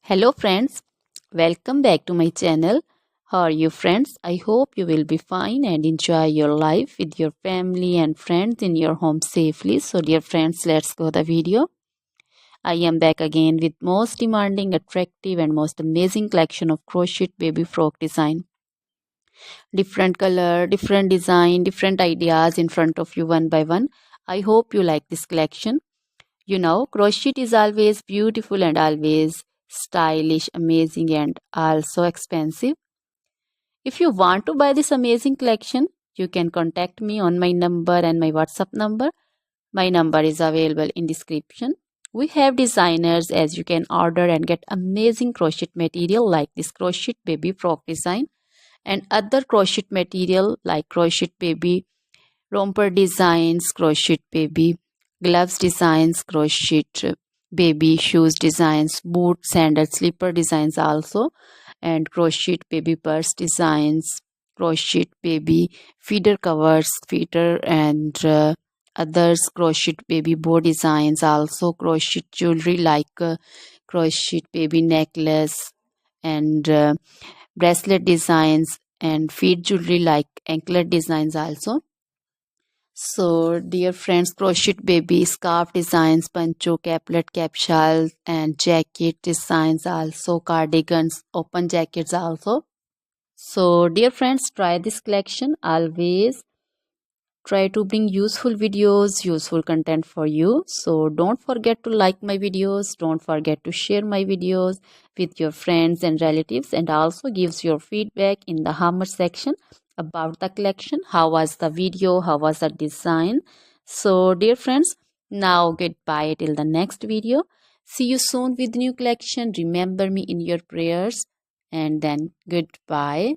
Hello friends, welcome back to my channel. How are you friends? I hope you will be fine and enjoy your life with your family and friends in your home safely. So dear friends, let's go the video. I am back again with most demanding, attractive and most amazing collection of crochet baby frock design. Different color, different design, different ideas in front of you one by one. I hope you like this collection. You know, crochet is always beautiful and always stylish, amazing, and also expensive. If you want to buy this amazing collection, you can contact me on my number and my WhatsApp number. My number is available in description. We have designers as you can order and get amazing crochet material like this crochet baby frock design and other crochet material like crochet baby romper designs, crochet baby gloves designs, crochet baby shoes designs, boot, sandal, slipper designs also, and crochet baby purse designs, crochet baby feeder covers, feeder and others, crochet baby bow designs also, crochet jewelry like crochet baby necklace and bracelet designs and feet jewelry like anklet designs also. So, dear friends, crochet baby scarf designs, pancho, caplet, capsule, and jacket designs also, cardigans, open jackets also. So, dear friends, try this collection. Always try to bring useful videos, useful content for you. So, don't forget to like my videos. Don't forget to share my videos with your friends and relatives, and also gives your feedback in the comment section about the collection. How was the video? How was the design? So, dear friends, now goodbye till the next video. See you soon with new collection. Remember me in your prayers, and then goodbye.